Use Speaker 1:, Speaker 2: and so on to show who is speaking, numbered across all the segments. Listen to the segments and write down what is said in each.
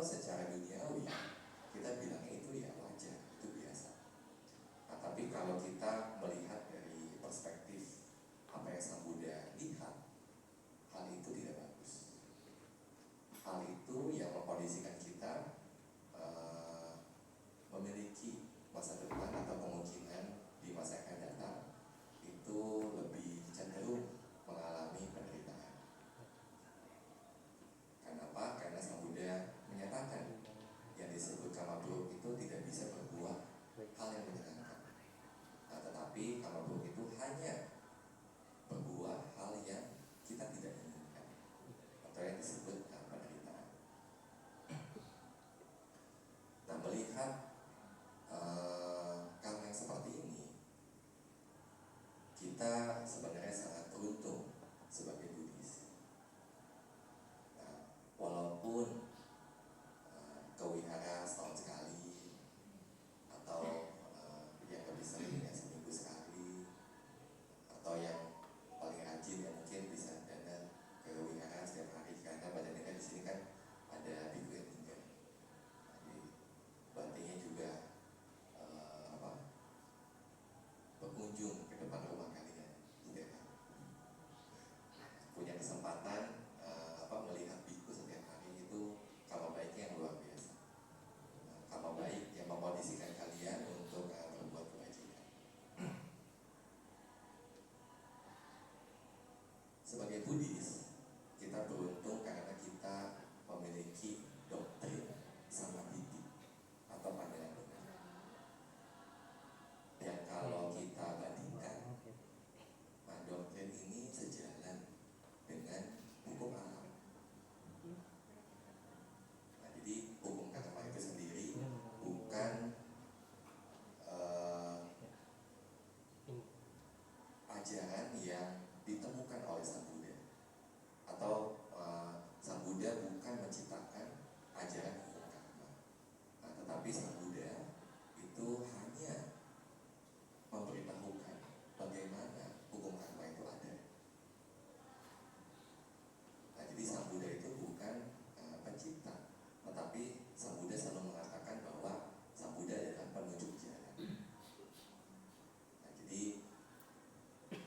Speaker 1: kalau secara duniawi kita bilangnya itu ya wajar, itu biasa. Nah, tapi kalau kita melihat dari perspektif apa yang Sang Buddha lihat, hal itu tidak bagus. Hal itu yang mengkondisikan kita memiliki masa depan atau kemungkinan di masa yang akan datang itu lebih cenderung mengalami penderitaan. Kenapa? Karena Sang Buddha menyatakan yang disebut kama buruk itu tidak bisa berbuah hal yang menyenangkan. Nah, tetapi kama buruk itu hanya berbuah hal yang kita tidak inginkan atau yang disebut penderitaan. Nah, melihat karma yang seperti ini, kita sebenarnya sangat beruntung sebagai Buddhis. Nah, walaupun kewihara setahun sekali atau yang lebih sering ya seminggu sekali, atau yang paling rajin ya mungkin bisa dana ke wihara setiap hari, karena pada negara di sini kan ada biku yang tinggal. Jadi bantinya juga berkunjung ke depan rumah kalian setiap hari. Punya kesempatan melihat biku setiap hari itu kalau baiknya yang luar biasa. Kalau baik yang mengkondisikan kalian untuk berbuat kebajikan. Sebagai Buddhis, kita beruntung karena kita memiliki doktrin samadhi atau pandangan benar. Dan kalau kita bandingkan, doktrin ini sejalan dengan hukum alam. Nah, jadi hukum karma itu sendiri bukan ajaran yang ditemukan oleh Sang Buddha, atau Sang Buddha bukan menciptakan ajaran hukum karma. Nah, tetapi Sang Buddha itu hanya memberitahukan bagaimana hukum karma itu ada. Nah, jadi Sang Buddha itu bukan pencipta, tetapi Sang Buddha selalu mengatakan bahwa Sang Buddha adalah penunjuk jalan. Nah, jadi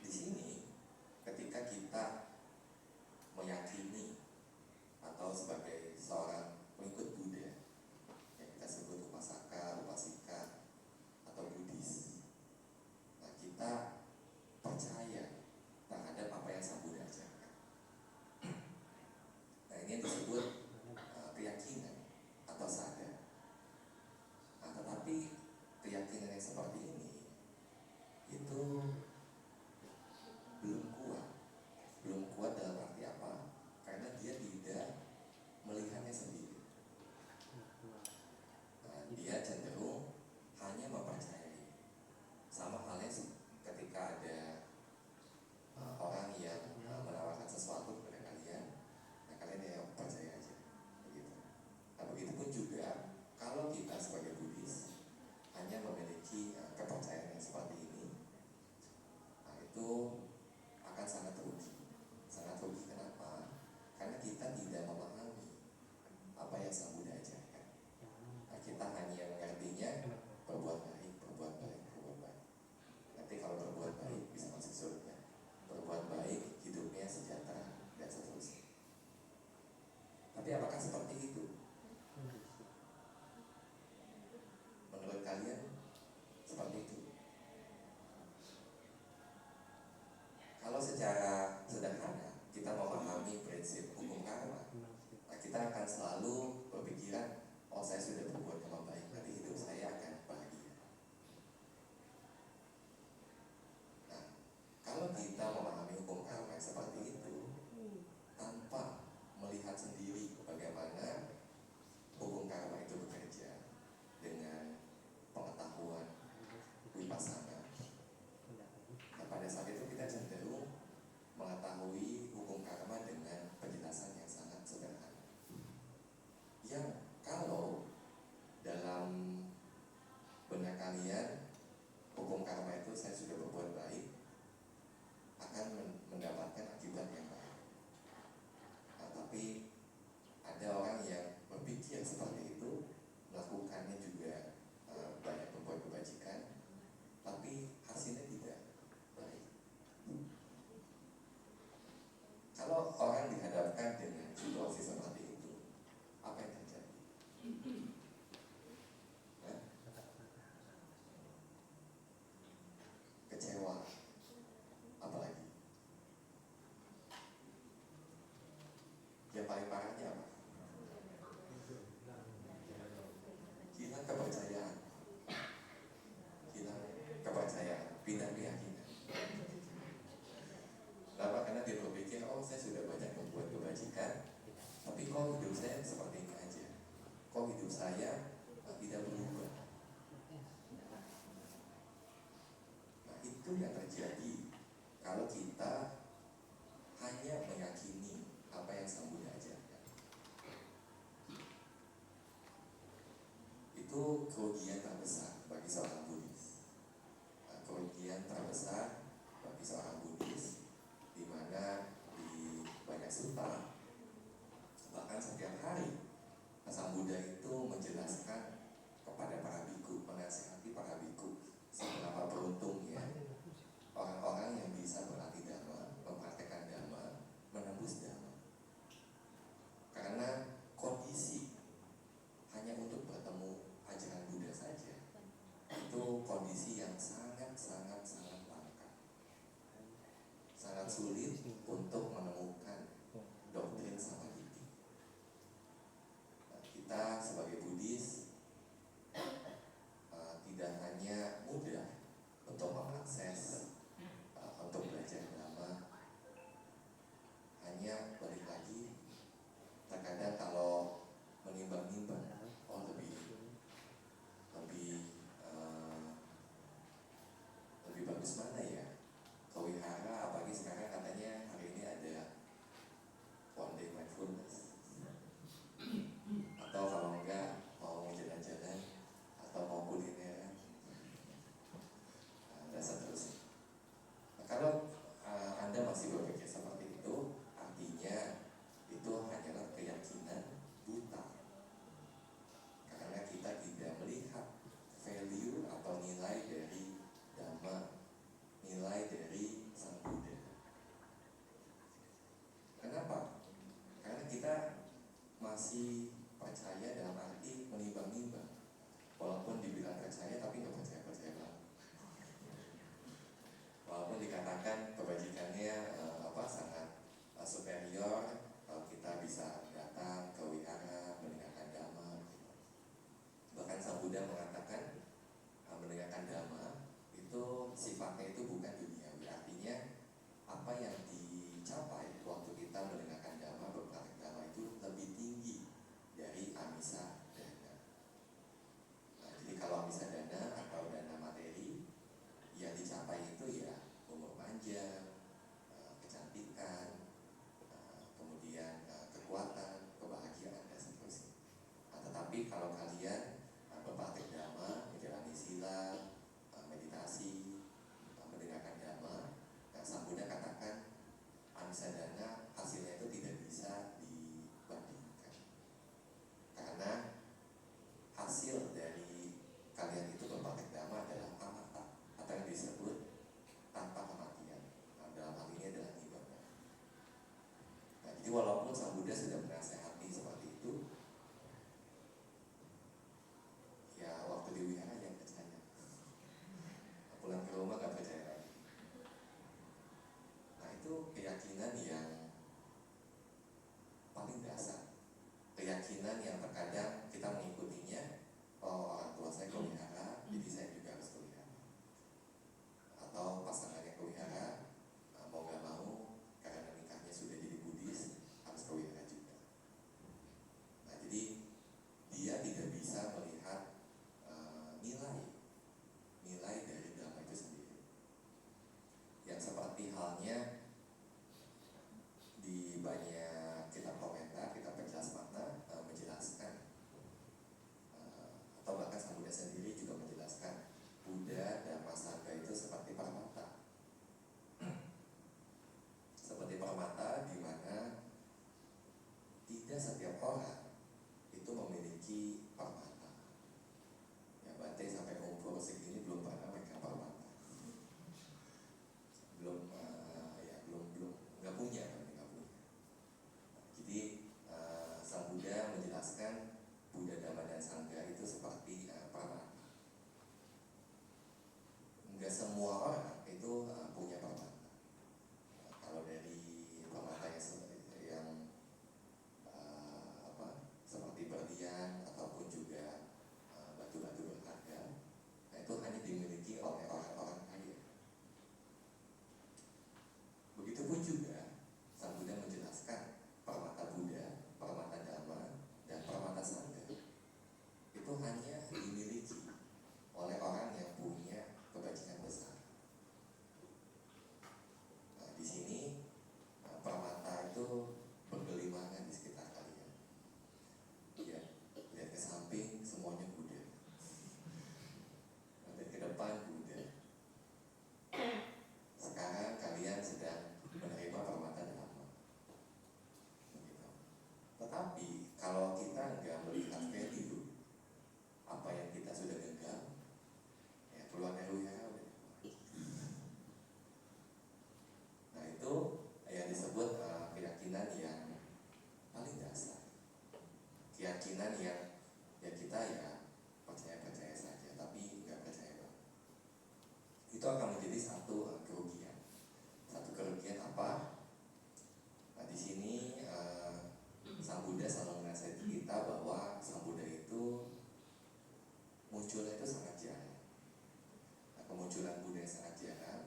Speaker 1: di sini ketika kita meyakini atau sebagai seorang pengikut Buddha yang kita sebut upasaka, upasika atau Buddhis, nah kita percaya terhadap apa yang Sang Buddha ajarkan. Nah, ini yang disebut keyakinan atau sadar. Nah, tetapi keyakinan yang seperti ini itu belum kuat dalam arti apa? Karena dia tidak melihatnya sendiri. Nah, dia cenderung hanya mempercayai. Sama halnya ketika ada orang yang menawarkan sesuatu kepada kalian, nah kalian ya percaya aja, begitu. Nah, begitupun juga kalau kita sebagai Buddhis hanya memiliki kepercayaan yang seperti ini, nah itu akan sangat rugi. Sangat rugi kenapa? Karena kita tidak memahami apa yang Sang Buddha ajarkan. Nah, kita hanya mengertinya berbuat baik, berbuat baik, berbuat baik. Nanti kalau berbuat baik bisa masuk surga, berbuat baik hidupnya sejahtera dan seterusnya. Tapi apakah seperti itu? Menurut kalian seperti itu? Kalau secara sederhana kita memahami prinsip hukum karma, nah kita akan selalu berpikiran, oh saya sudah berbuat yang baik, nanti hidup saya akan bahagia. Nah, kalau kita memahami hukum karma seperti itu tanpa melihat sendiri bagaimana hukum karma itu bekerja dengan pengetahuan vipassana, nah pada saat itu kita cenderung mengetahui hukum karma dengan penjelasan yang sangat sederhana, yang kalau hidup saya tidak berubah. Nah, itu yang terjadi kalau kita hanya meyakini apa yang Sang Buddha ajarkan. Itu kerugian terbesar bagi seorang Buddhis. Kerugian terbesar bagi seorang Buddhis, di mana di banyak sutta, bahkan setiap hari Sang Buddha itu menjelaskan kepada para biku, menasihati para biku seberapa beruntungnya orang-orang yang bisa berlatih dhamma, mempraktekkan dhamma, menembus dhamma. Karena kondisi hanya untuk bertemu ajaran Buddha saja itu kondisi yang sangat langka, sangat sulit untuk menemukan doktrin samadhi. Kita sebagai Buddhis tidak hanya mudah untuk mengakses untuk belajar dhamma, hanya balik lagi terkadang kalau menimbang-nimbang, lebih bagus mana ya, ke wihara, apalagi sekarang katanya hari ini ada one day mindfulness, atau kalau enggak mau jalan-jalan atau mau kulineran, dan seterusnya. Nah, kalau Anda masih berpikir seperti itu, artinya itu hanyalah keyakinan buta, karena kita tidak melihat value atau nilai dari Dhamma, nilai dari Sang Buddha. Kenapa? Karena kita masih percaya dalam arti menimbang-nimbang. Walaupun dibilang percaya tapi nggak percaya-percaya banget. Walaupun dikatakan kebajikannya sangat superior, kalau kita bisa datang ke wihara mendengarkan dhamma. Bahkan Sang Buddha mengatakan mendengarkan dhamma itu sifatnya itu bukan duniawi, artinya apa yang dicapai waktu kita mendengarkan dhamma, berpraktek dhamma itu lebih tinggi dari amisa dana. Nah, jadi kalau amisa dana atau dana materi yang dicapai itu ya umur panjang, kecantikan, kemudian kekuatan, kebahagiaan dan seterusnya. Tetapi kalau kalian berpraktek dhamma, menjalani sila, meditasi, mendengarkan dhamma, Sang Buddha katakan amisadana hasilnya itu tidak bisa dibandingkan, karena hasil dari kalian itu berpraktek dhamma adalah amata, atau yang disebut tanpa kematian. Dalam hal ini adalah nibbana. Nah, jadi walaupun Sang Buddha sudah menasehati seperti itu, ya waktu di wihara yang percaya, pulang ke rumah gak percaya lagi. Nah, itu keyakinan yang paling dasar, keyakinan yang terkadang kita mengikutinya. Oh, orang tua saya ke wihara, jadi saya juga harus ke wihara. Atau pasangan yang ke wihara, mau gak mau karena nikahnya sudah jadi Buddhis, harus ke wihara juga. Nah, jadi dia tidak bisa melihat nilai dari dhamma itu sendiri. Yang seperti halnya di banyak kitab komentar, kitab penjelas makna menjelaskan, atau bahkan Sang Buddha sendiri juga menjelaskan Buddha dan Sangha itu seperti permata. Seperti permata di mana tidak setiap orang itu memiliki permata. Ya, Bante sampai umur segini belum pernah megang permata. Belum nggak punya. Jadi Sang Buddha menjelaskan Buddha, Dhamma dan Sangha itu seperti permata. Enggak semua orang itu punya permata. Kalau dari permata yang keyakinan yang ya kita ya percaya saja, tapi nggak percaya banget. Itu akan menjadi satu kerugian. Satu kerugian apa? Nah, di sini Sang Buddha selalu menasihati kita bahwa Sang Buddha itu munculnya itu sangat jarang. Nah, kemunculan Buddha yang sangat jarang.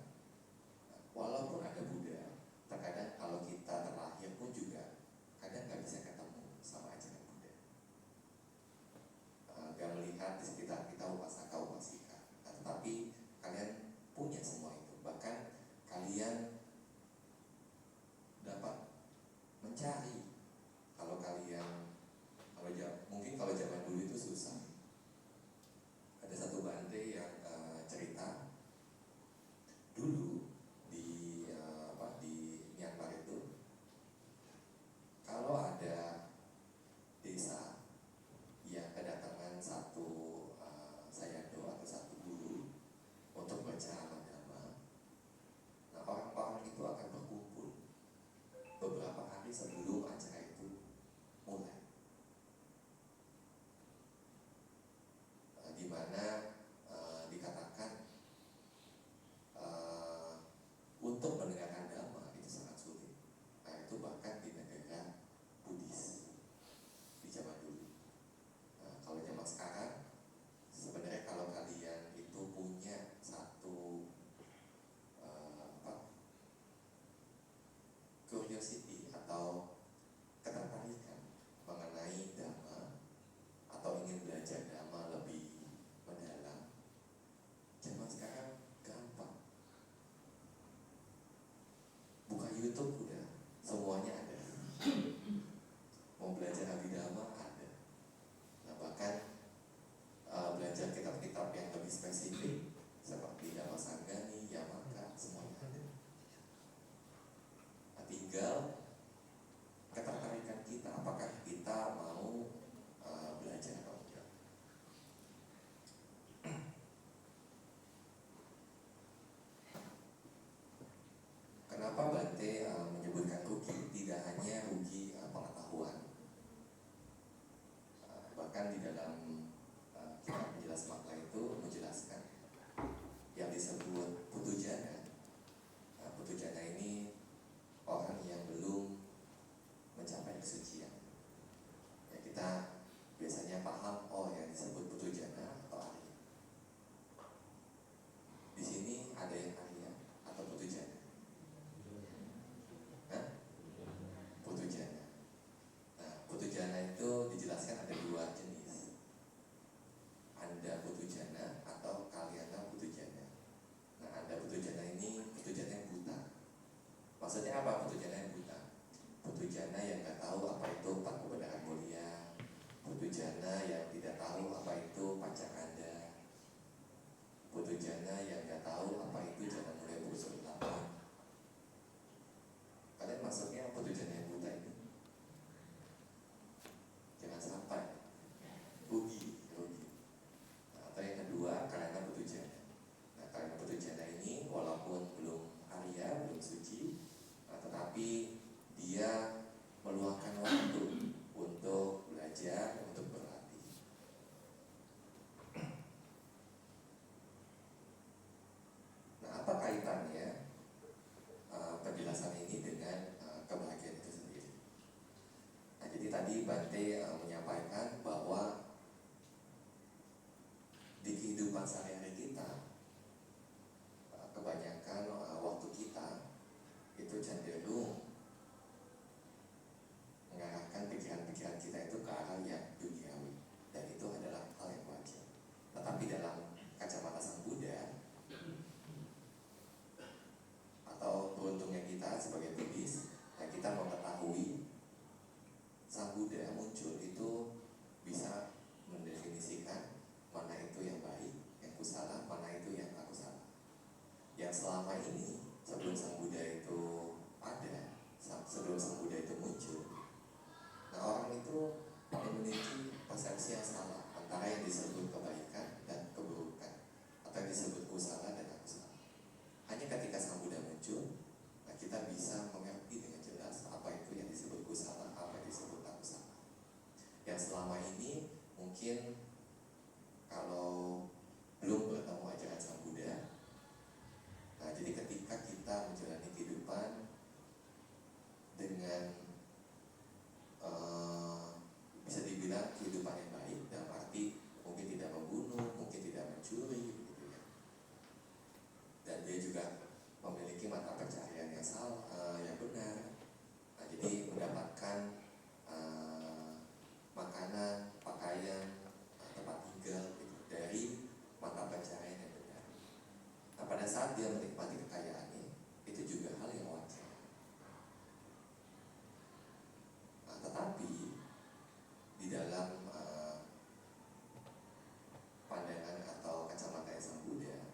Speaker 1: Nah, walaupun ada Buddha, terkadang kalau kita terlahir pun juga kadang nggak bisa ketemu sama ajaran Buddha. Gak melihat di sekitar kita upasaka-upasika. Nah, tetapi kalian punya semua itu. Bahkan kalian dapat mencari. Kalau kalian, mungkin kalau zaman dulu itu susah. Ada satu Bante yang cerita dulu di Myanmar itu, kalau ada desa yang kedatangan satu sayadaw atau satu guru untuk berceramah dhamma, nah orang-orang itu akan berkumpul beberapa hari sebelum acara itu mulai, di mana dikatakan untuk mendengarkan dhamma itu sangat sulit. Nah, itu bahkan di negara Buddhis di zaman dulu. Nah, kalau zaman sekarang sebenarnya kalau kalian itu punya satu curiosity atau ketertarikan mengenai dhamma atau ingin belajar dhamma lebih mendalam, zaman sekarang gampang. Buka YouTube udah semuanya ada. Mau belajar abhidhamma ada. Nah, bahkan belajar kitab-kitab yang lebih spesifik seperti Dhammasanggani, Yamaka, semuanya ada. Nah, tinggal ketertarikan kita, apakah kita mau belajar atau tidak. Kenapa Bante menyebutkan rugi? Tidak hanya rugi pengetahuan, bahkan di dalam kitab penjelas makna itu menjelaskan yang disebut putujana. Putujana ini orang yang belum mencapai kesucian. Ya, kita biasanya paham, oh yang disebut putujana atau arya. Di sini ada yang arya atau putujana? Putujana. Nah, putujana itu dijelaskan ada dua jenis. Anda putujana atau kalyana putujana. Nah, Anda putujana ini putujana yang buta. Maksudnya apa putujana yang buta? Putujana yang nggak tahu apa itu empat kebenaran mulia. Putujana yang tidak tahu apa itu pancakanda. Putujana yang nggak tahu apa itu jalan mulia Bukit 8. Kalian maksudnya putujana yang buta ini? Jangan sampai rugi. Nah, atau yang kedua karena putujana. Nah, karena putujana ini walaupun belum arya, belum suci, tetapi dia meluangkan waktu untuk belajar, untuk berlatih. Nah, apa kaitannya penjelasan ini dengan kebahagiaan itu sendiri? Nah, jadi tadi Bante menyampaikan bahwa di kehidupan sehari-hari kita, kebanyakan waktu kita itu cenderung mengarahkan pikiran-pikiran kita itu ke arah yang duniawi, dan itu adalah hal yang wajar. Tetapi dalam kacamata Sang Buddha, atau beruntungnya kita sebagai Buddhis, nah kita mengetahui Sang Buddha muncul itu bisa mendefinisikan mana itu yang baik, yang kusala, mana itu yang akusala. Yang selama ini sebelum Sang Buddha itu ada, sebelum Sang Buddha itu muncul, nah orang itu memiliki persepsi yang salah antara yang disebut kebaikan dan keburukan, atau yang disebut kusala dan akusala. Hanya ketika Sang Buddha muncul, nah kita bisa mengerti dengan jelas apa itu yang disebut kusala, apa yang disebut akusala. Yang selama ini punya kehidupan yang baik, dalam arti mungkin tidak membunuh, mungkin tidak mencuri, gitu ya. Dan dia juga memiliki mata pencaharian yang salah, yang benar. Nah, jadi mendapatkan makanan, pakaian, tempat tinggal gitu, dari mata pencaharian yang benar. Nah, pada saat dia menikmati kekayaannya, itu juga hal yang wajar. Nah, tetapi di dalam pandangan atau kacamata Sang Buddha,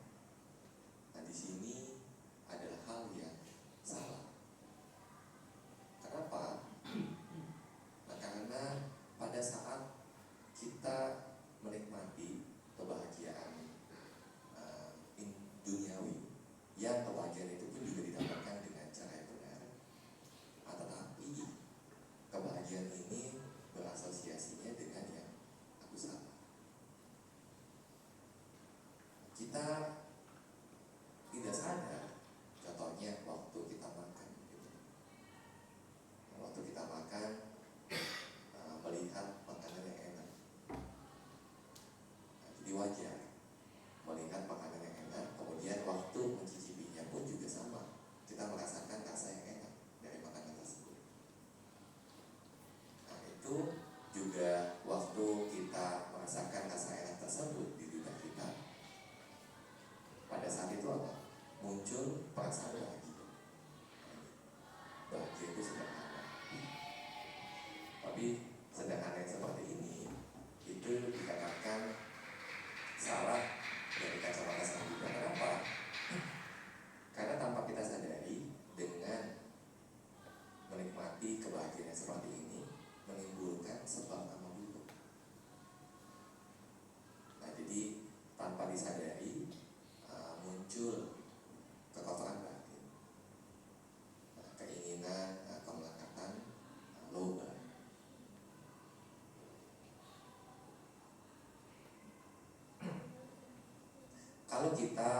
Speaker 1: nah di sini adalah hal yang salah. Kenapa? Nah, karena pada saat kita menikmati kebahagiaan duniawi, yang kebahagiaan itu pun juga didapatkan dengan cara yang benar, tetapi kebahagiaan ini berasosiasinya dengan yang aku salah. Kita tidak sadar, contohnya waktu kita makan gitu. Waktu kita makan, melihat makanan yang enak, jadi wajar melihat makanan yang enak. Kemudian waktu mencicipinya pun juga sama, kita merasakan rasa yang enak dari makanan tersebut. Nah, itu juga waktu kita merasakan rasa enak tersebut di lidah kita, pada saat itu apa? Muncul perasaan bahagia. Bahagia itu sederhana, tapi sederhana yang seperti ini itu dikatakan salah dari kacamata Sang Buddha. Kenapa? Karena tanpa kita sadari, dengan menikmati kebahagiaan seperti ini menimbulkan sebab nama buruk. Nah, jadi tanpa disadari muncul kekotoran batin, keinginan, kemelekatan, loba. Kalau kita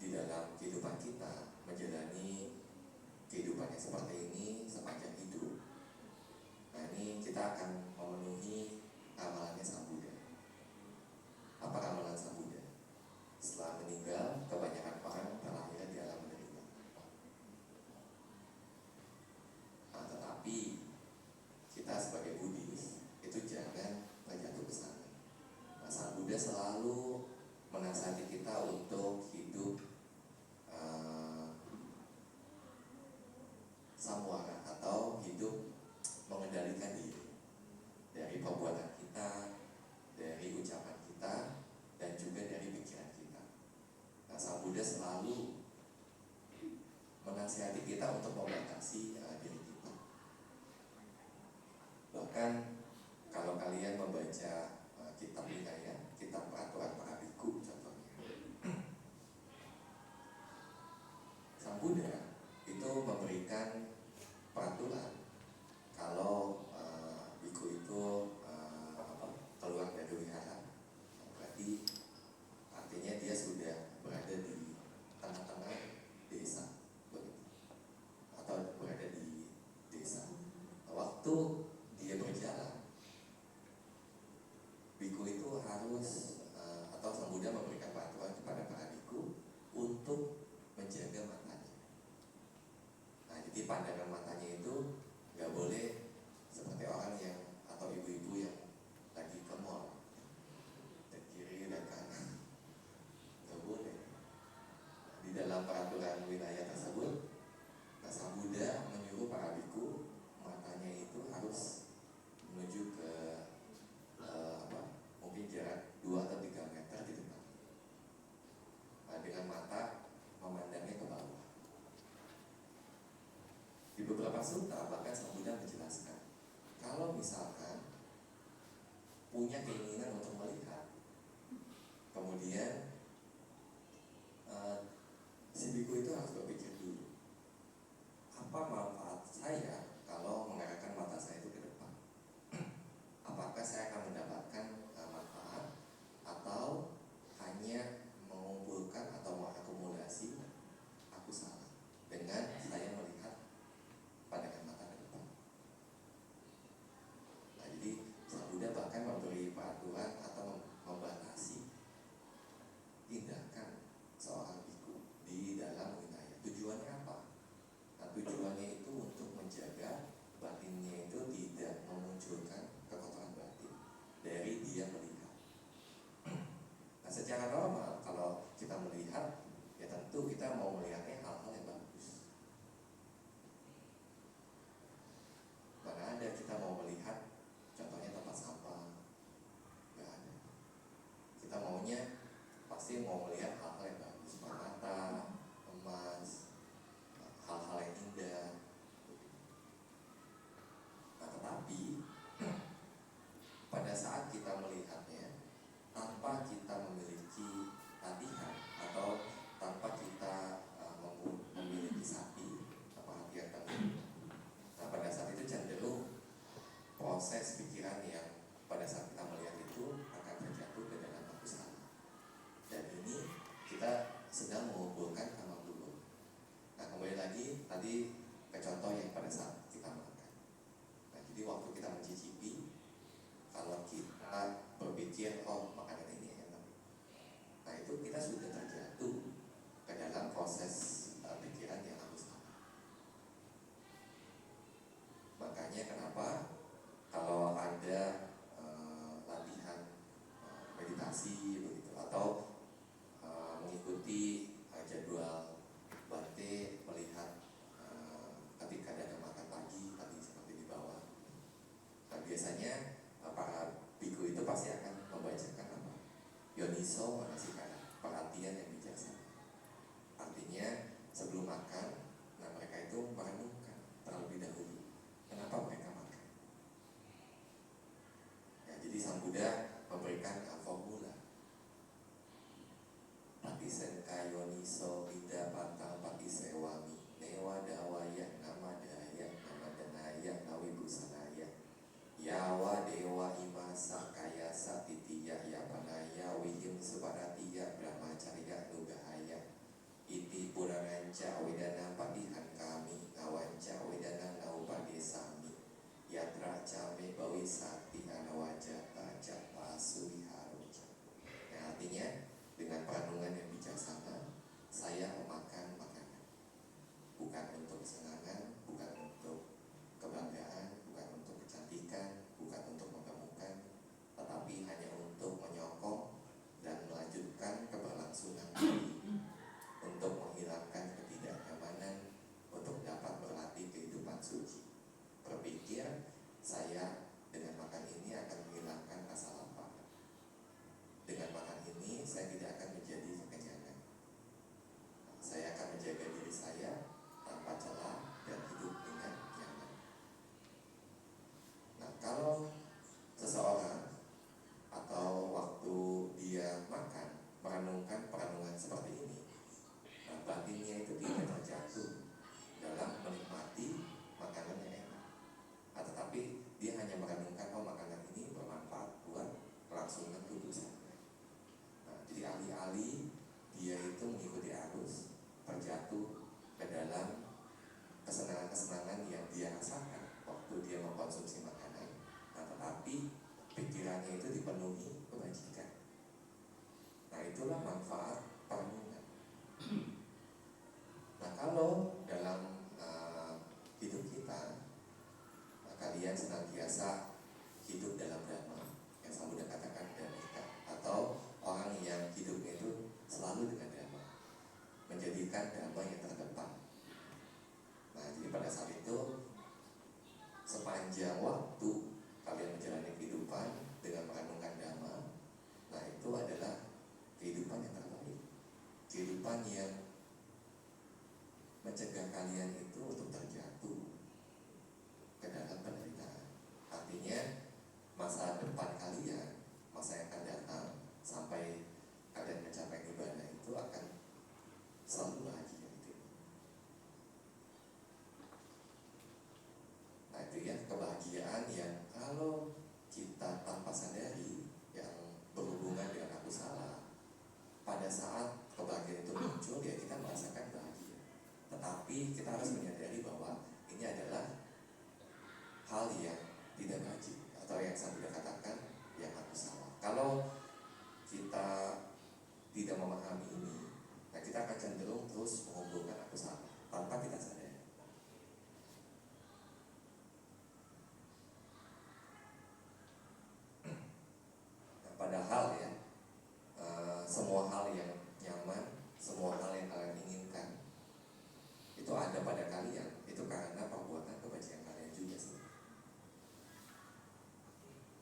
Speaker 1: di dalam kehidupan kita menjalani kehidupan yang seperti ini sepanjang hidup, nah ini kita akan memenuhi amalannya Sang Buddha. Apa amalan Sang Buddha? Setelah meninggal, kebanyakan orang terlahir di alam menderita. Nah, tetapi kita sebagai Buddhis itu jangan terjatuh ke sana. Nah, Sang Buddha selalu menasihati kita untuk hidup samwara, atau hidup mengendalikan diri dari perbuatan kita, dari ucapan kita, dan juga dari pikiran kita. Nah, Sang Buddha selalu menasihati kita untuk membatasi diri kita. Bahkan kalau kalian membaca kitab Vinaya, kitab peraturan para biku contohnya, Sang Buddha itu memberikan peraturan kalau biku itu keluar dari wihara, berarti artinya dia sudah berada di tengah-tengah desa, atau berada di desa. Waktu dia berjalan, biku itu harus atau Sang Buddha memberikan peraturan kepada para biku untuk menjaga matanya. Nah, jadi pandangan matanya itu nggak boleh seperti orang yang atau ibu-ibu yang lagi ke mall, ke kiri dan kanan, nggak boleh. Di dalam peraturan wilayah tersebut, nah, Sang Buddha menyuruh para biku matanya itu harus menuju ke mungkin jarak 2 atau 3 meter di depan. Nah, dengan mata memandangnya ke bawah. Di kita melihatnya tanpa kita memiliki latihan atau tanpa kita memiliki sapi perhatian penuh. Nah, pada saat itu cenderung proses pikiran yang pada saat kita melihat itu akan terjatuh ke dalam aku salah. Dan ini kita sedang mengumpulkan kamar dulu. Nah, kembali lagi tadi ke contoh yang pada saat kita makan. Nah, jadi waktu kita mencicipi, kalau kita berpikir, oh makanan ini enak, nah itu kita sudah terjatuh ke dalam proses pikiran yang aku salah. Makanya kenapa kalau ada latihan meditasi begitu atau mengikuti jadwal Bante, melihat ketika ada makan pagi tadi seperti di bawah. Nah, biasanya para biku itu pasti akan membacakan apa? Yoniso manasikara, perhatian yang bijaksana. Artinya sebelum makan, nah mereka itu merenungkan terlebih dahulu kenapa mereka makan. Ya, jadi Sang Buddha memberikan formula Patisenka Yoniso Ida Pantang Patisewami Newa Dawaya Nama Daya Nama Danaya Nawi Busanaya Yawa Dewa Ima Sakaya Satitiya Yapanaya Wihim Subaratiya Brahmacharya Nugahaya Iti Puranganca Wedana Patihan Kami Awanca Wedana Naupadesami Yatra Came Bawi Sakti Anawajata Japa Suwiharoja. Nah, artinya dengan perenungan yang bijaksana, saya memakan makanan bukan untuk kesenangan, bukan untuk kebanggaan, bukan untuk kecantikan, bukan untuk menggemukkan, tetapi hanya untuk menyokong dan melanjutkan keberlangsungan diri, untuk menghilangkan ketidaknyamanan, untuk dapat berlatih kehidupan suci. Berpikir saya dengan makan ini akan menghilangkan rasa lapar. Dengan makan ini saya tidak akan menjadi kekenyangan. Saya akan menjaga diri saya tanpa celah dan hidup dengan nyaman. Nah, kalau seseorang atau waktu dia makan merenungkan perenungan seperti ini, nah batinnya itu tidak terjatuh dalam menikmati makanan yang enak. Tetapi dia hanya merenungkan, oh makanan ini bermanfaat buat kelangsungan tubuh saya. Nah, jadi alih-alih dia itu mengikuti arus, terjatuh ke dalam kesenangan-kesenangan yang dia rasakan waktu dia mengkonsumsi makanan. Nah, tetapi pikirannya itu dipenuhi kebajikan. Nah, itulah manfaat perenungan. Nah, kalau dalam hidup kita, kalian senantiasa hidup dalam dhamma, yang Sang Buddha katakan dhamika, atau orang yang hidupnya itu selalu dengan dhamma, menjadikan dhamma yang terdepan. Nah, jadi pada saat itu sepanjang waktu kalian menjalani kehidupan dengan merenungkan dhamma, nah itu adalah kehidupan yang terbaik, kehidupan yang mencegah kalian itu untuk terjatuh ke dalam penderitaan. Artinya masa depan kalian, masa yang akan datang sampai kalian mencapai nibbana itu akan selalu bahagia gitu. Nah, itu ya kebahagiaan yang kalau kita tanpa sadari yang berhubungan dengan aku salah, pada saat kebahagiaan itu muncul ya kita merasakan bahagia. Tetapi kita harus menyadari bahwa ini adalah hal yang tidak wajib, atau yang Sang Buddha katakan yang aku salah. Kalau kita tidak memahami ini, nah kita akan cenderung terus mengumpulkan aku salah tanpa kita sadari. Nah, padahal ya semua hal yang nyaman, semua hal yang kalian inginkan itu ada pada kalian, itu karena perbuatan kebajikan kalian juga sih.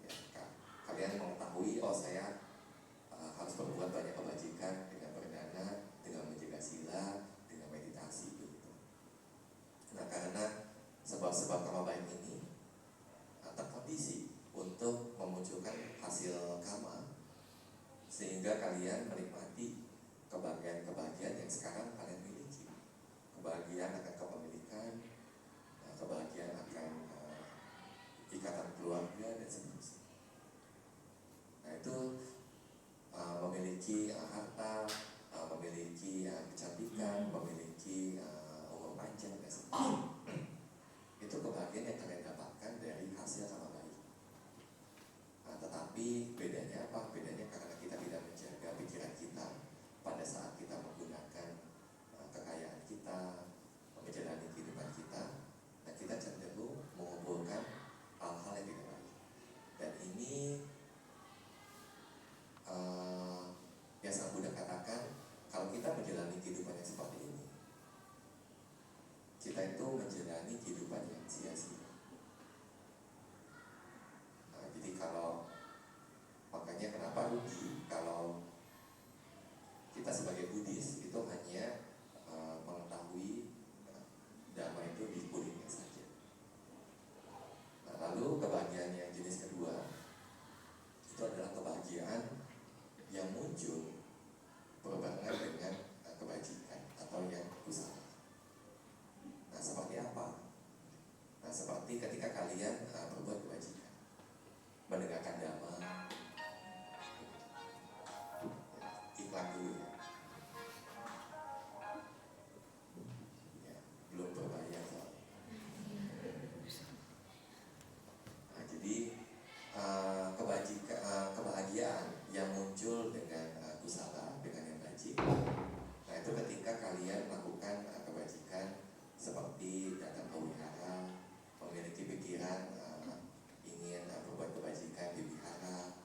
Speaker 1: Ya, kalian mengetahui, oh saya harus berbuat banyak kebajikan dengan berdana, dengan menjaga sila, dengan meditasi begitu. Nah, karena sebab-sebab karma baik ini terkondisi untuk memunculkan hasil sehingga kalian menikmati kebahagiaan-kebahagiaan yang sekarang kalian miliki. Kebahagiaan akan kepemilikan, kebahagiaan akan ikatan keluarga dan seterusnya. Nah itu memiliki harta, memiliki kecantikan, memiliki umur panjang dan seterusnya. Itu kebahagiaan yang kalian dapatkan dari hasil amal baik. Tetapi bedanya apa? Bedanya karena kita tidak menjaga pikiran kita pada saat kita menggunakan kekayaan kita, menjalani kehidupan kita, dan kita cenderung mengumpulkan hal-hal yang tidak baik. Dan ini yang Sang Buddha katakan, kalau kita menjalani kehidupan yang seperti ini, kita itu menjalani kehidupan yang sia-sia. Jadi kalau makanya kenapa rugi kalau kita sebagai Buddhis itu hanya mengetahui dhamma itu di kulitnya saja. Lalu kebahagiaan yang jenis kedua itu adalah kebahagiaan yang muncul berbarengan dengan kebajikan atau yang usaha. Nah seperti apa? Nah seperti ketika kalian berbuat kebajikan, mendengarkan dhamma, iklan dulu ya, belum berbayar soalnya. Nah, jadi kebahagiaan yang muncul dengan kusala, dengan yang baik. Nah itu ketika kalian melakukan kebajikan seperti datang ke wihara, memiliki pikiran ingin berbuat kebajikan di wihara,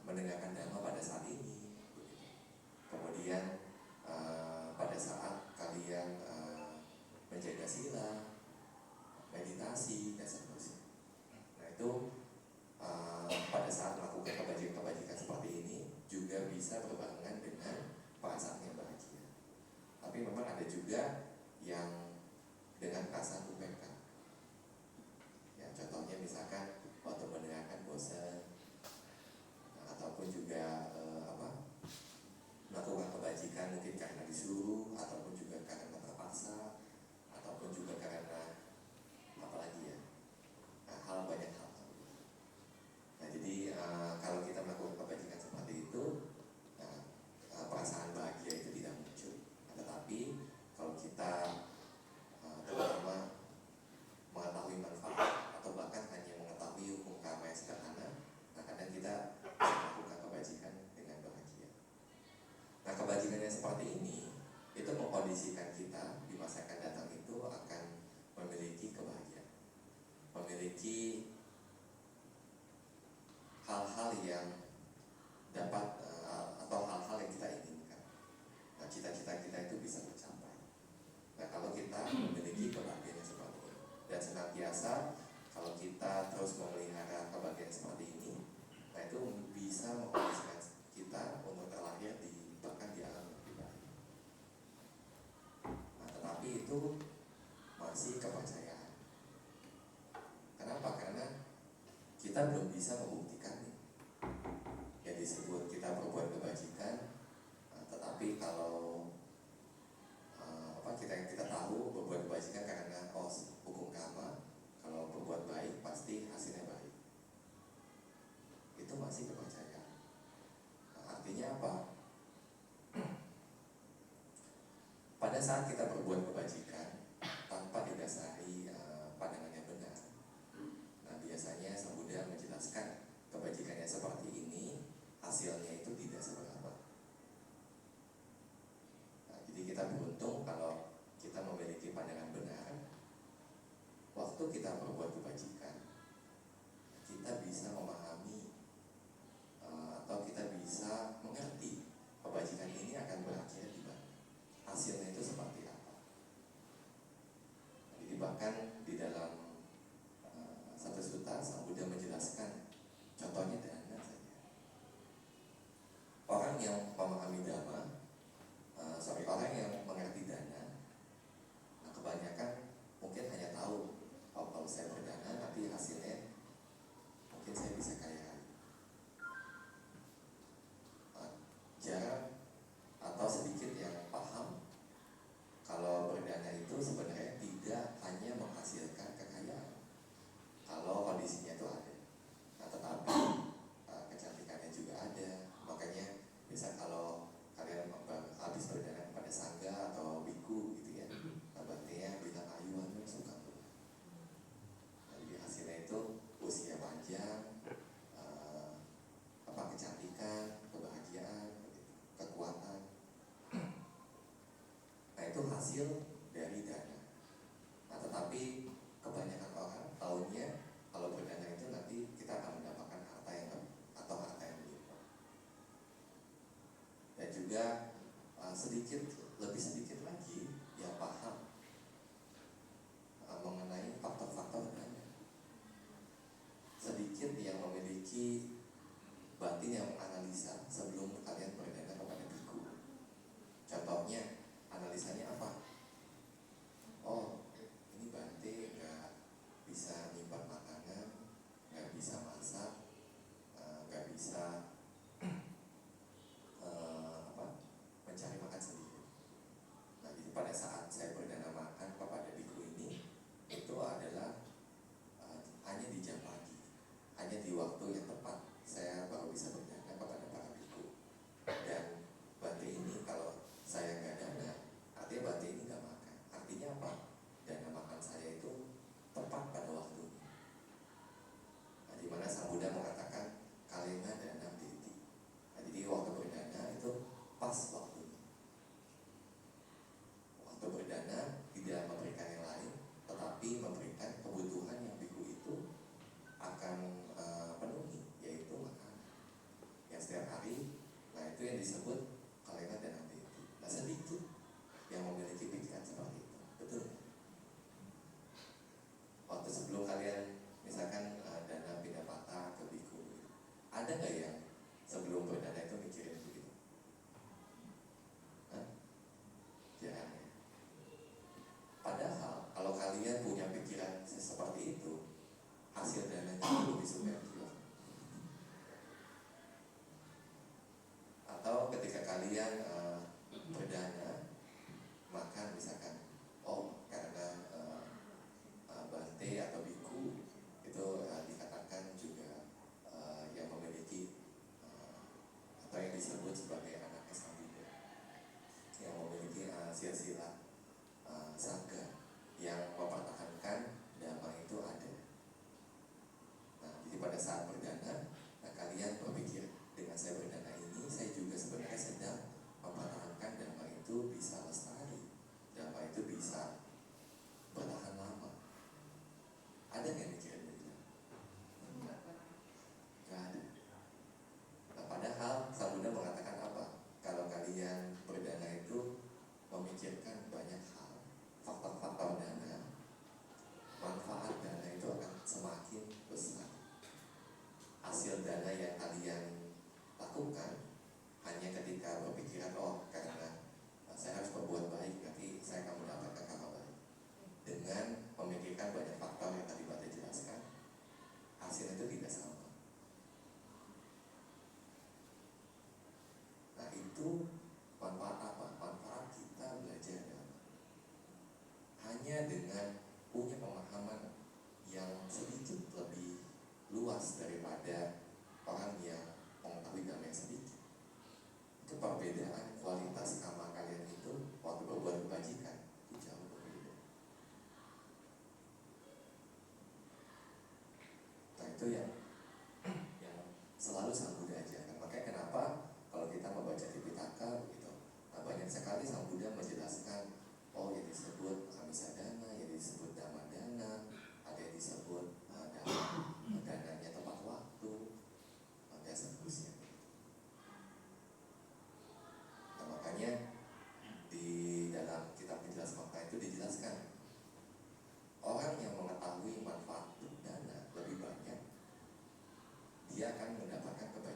Speaker 1: mendengarkan dhamma pada saat ini, kemudian pada saat kalian menjaga sila, meditasi dan seterusnya. Nah itu pada saat melakukan kebajikan-kebajikan seperti ini juga bisa berbarengan dengan perasaan yang bahagia. Tapi memang ada juga yang dengan perasaan UPK. Ya, contohnya misalkan waktu mendengarkan bosan, ataupun juga melakukan kebajikan mungkin karena disuruh, ataupun juga karena terpaksa, ataupun juga karena apalagi ya, hal banyak hal. Nah jadi kalau kita melakukan kebajikan seperti itu, perasaan bahagia itu tidak muncul. Tetapi kalau kita terutama mengetahui manfaat atau bahkan hanya mengetahui hukum karma yang sederhana, nah kadang kita bisa melakukan kebajikan dengan bahagia. Nah kebajikan yang seperti ini itu mengkondisikan kita di masa akan datang itu akan memiliki kebahagiaan, memiliki hal-hal yang dapat atau hal-hal yang kita inginkan. Nah cita-cita kita itu bisa tercapai. Nah kalau kita memiliki kebahagiaan yang seperti ini dan senantiasa kalau kita terus memelihara kebahagiaan seperti ini, nah itu bisa mengkondisikan kita untuk terlahir bahkan di alam yang lebih baik. Nah tetapi itu masih kepercayaan. Kenapa? Karena kita belum bisa membuktikannya. Yang disebut kita berbuat kebajikan, tetapi kalau kita tahu berbuat kebajikan karena hukum karma, kalau berbuat baik pasti hasilnya baik. Itu masih kepercayaan. Artinya apa? Pada saat kita berbuat kebajikan tanpa didasari pandangan yang benar, nah biasanya Sang Buddha menjelaskan kebajikan yang seperti ini hasilnya itu tidak seberapa. Nah, jadi kita beruntung kalau kita memiliki pandangan benar. Waktu kita berbuat kebajikan, kita bisa memahami atau kita bisa mengerti kebajikan ini akan berakhir di mana, hasilnya itu seperti apa. Jadi bahkan di dalam satu sutta Sang Buddha menjelaskan contohnya dana saja. hasil dari dana. Nah, tetapi kebanyakan orang tahunya kalau berdana itu nanti kita akan mendapatkan harta yang berlimpah. Dan juga lebih sedikit lagi yang paham mengenai faktor-faktor dana. Sedikit yang memiliki batin yang menganalisa sebelum kalian berdana kepada biku. Contohnya, analisanya apa? Oh, ini Bante nggak bisa nyimpan makanan, nggak bisa masak, nggak bisa mencari makan sendiri. Nah, jadi pada saat saya berdana makan kepada biku ini, itu adalah hanya di jam pagi, hanya di waktu yang tepat saya baru bisa berdana kepada para biku. Dan Bante ini kalau saya nggak dana, artinya Bante ini nggak makan. Artinya apa? Dana makan saya itu tepat pada waktunya. Nah, di mana Sang Buddha mengatakan kalena dana deti. Nah, jadi waktu berdana itu pas waktunya. Waktu berdana tidak memberikan yang lain, tetapi memberikan kebutuhan yang biku itu akan penuhi, yaitu makanan yang setiap hari. Nah, itu yang disebut kalena dana deti. Nah, sedikit yang memiliki pikiran seperti itu, betul? Waktu sebelum kalian misalkan dana pindah patah ke biku, ada nggak yang sebelum berdana itu mikirin begitu? Jangan ya. Padahal kalau kalian punya pikiran seperti itu, hasil dananya itu lebih superior. Atau ketika kalian berdana makan misalkan, oh karena Bante atau biku itu dikatakan juga yang memiliki atau yang disebut sebagai anaknya Sang Buddha, yang memiliki silsilah sangga yang mempertahankan dhamma itu ada. Nah, jadi pada saat berdana, kalian berpikir, dengan saya berdana ini, saya juga sebenarnya sedang mempertahankan dhamma itu bisa lestari, dhamma itu bisa bertahan lama. Ada nggak mikirin begitu? Nggak ada. Nah, padahal Sang Buddha mengatakan apa? Kalau kalian berdana itu memikirkan banyak hal, faktor-faktor dana, manfaat dana itu akan semakin besar. Hasil dana yang kalian lakukan hanya ketika berpikiran, oh karena saya harus berbuat baik, nanti saya akan mendapatkan kabar baik. Dengan memikirkan banyak faktor yang tadi Bante jelaskan, hasil itu tidak sama. Nah, itu manfaat apa? Manfaat kita belajar dhamma. Hanya dengan punya pemahaman yang sedikit lebih luas daripada orang yang mengetahui dhamma yang sedikit. Itu perbedaan kualitas karma kalian itu waktu berbuat kebajikan itu jauh berbeda. Nah, itu yang selalu Sang Buddha ajarkan. Makanya kenapa kalau kita membaca Tipitaka begitu, banyak sekali Sang Buddha menjelaskan, oh yang disebut amisadana, yang disebut dhammadana, ada yang disebut dananya tepat waktu, dan seterusnya. Nah, makanya di dalam kitab penjelas makna itu dijelaskan, orang yang mengetahui manfaat dana lebih banyak, dia akan mendapatkan kebaikan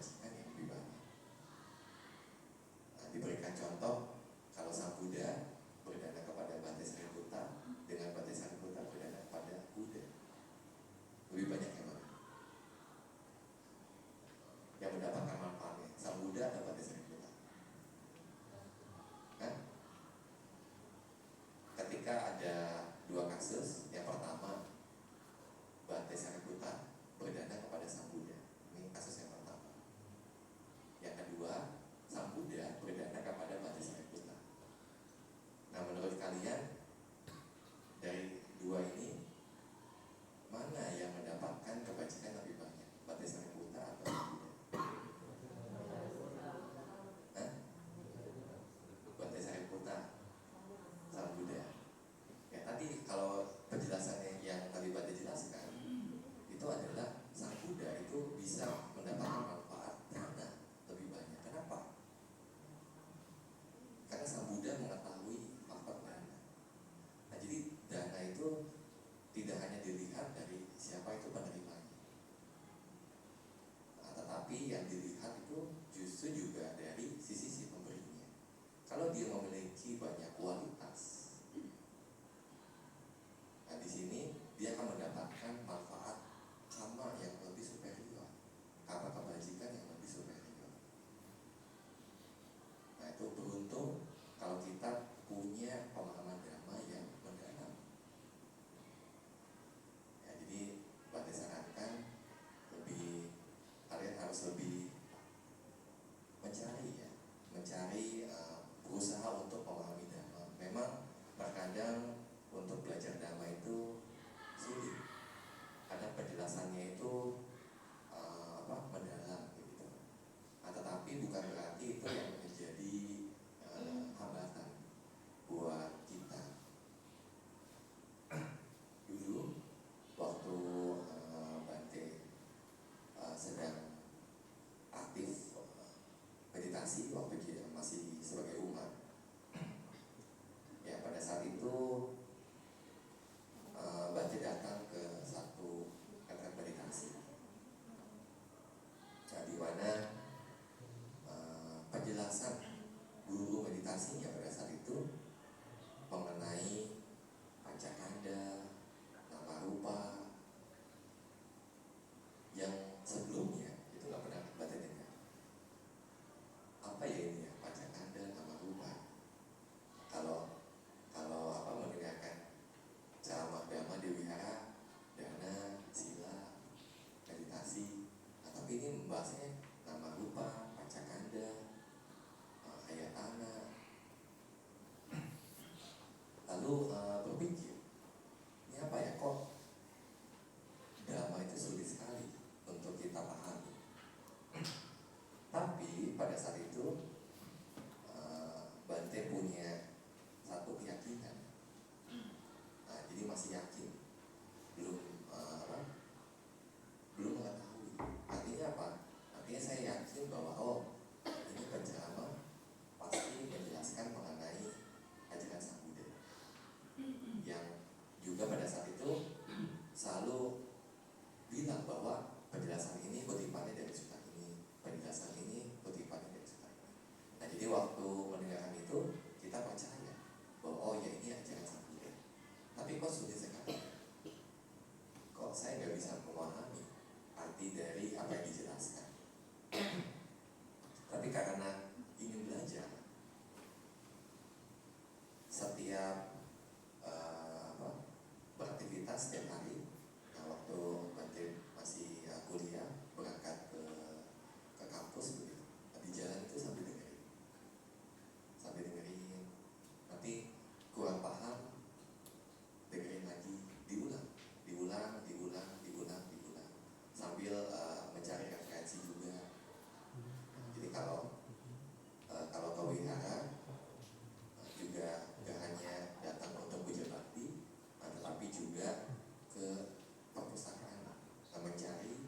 Speaker 1: Tapi yang dilihat itu justru juga dari sisi si pemberinya. Kalau dia memiliki banyak kualitas, nah di sini dia akan mendapatkan manfaat karma yang lebih superior, karma kebajikan yang lebih superior. Nah itu beruntung kalau kita punya pemahaman dhamma yang mendalam. Ya, jadi Bante sarankan kalian harus lebih mencari berusaha untuk memahami dhamma. Memang terkadang untuk belajar dhamma itu sulit, karena penjelasannya itu mendalam gitu. Tetapi bukan berarti itu yang menjadi hambatan buat kita. Dulu waktu Bante sedang aktif meditasi waktu dia masih sebagai umat, ya pada saat itu Bante datang ke satu retret meditasi, nah, di mana penjelasan guru meditasinya pada saat itu mengenai pancakanda, nama rupa yang sebelumnya itu nggak pernah Bante dengar. Apa ya ini ya, pancakanda, nama rupa? Kalau mendengarkan ceramah dhamma di wihara, dana, sila, meditasi, tapi ini membahasnya nama rupa, pancakanda, ayatana. Lalu berpikir, ini apa ya, kok dhamma itu sulit sekali untuk kita pahami. Tapi pada saat itu Bante punya satu keyakinan. Nah, jadi masih yakin, belum mengetahui. Artinya apa? Artinya saya yakin bahwa ini penceramah pasti menjelaskan mengenai ajaran Sang Buddha, yang juga pada saat itu selalu bilang bahwa penjelasan ini kutipannya dari sutta ini, penjelasan ini kutipannya dari sutta ini. Nah, jadi waktu mendengarkan itu kita percaya bahwa ya ini ajaran Sang Buddha. Tapi kok sulit sekali, kok saya nggak bisa memahami arti dari apa yang dijelaskan. Tapi karena ingin belajar, setiap beraktivitas setiap hari. Nah, waktu Bante masih kuliah, berangkat ke kampus begitu, di jalan itu sambil dengerin, nanti kurang paham, dengerin lagi, diulang, sambil mencari referensi juga. Jadi kalau ke wihara juga gak hanya datang untuk puja bakti, tetapi juga ke perpustakaan, mencari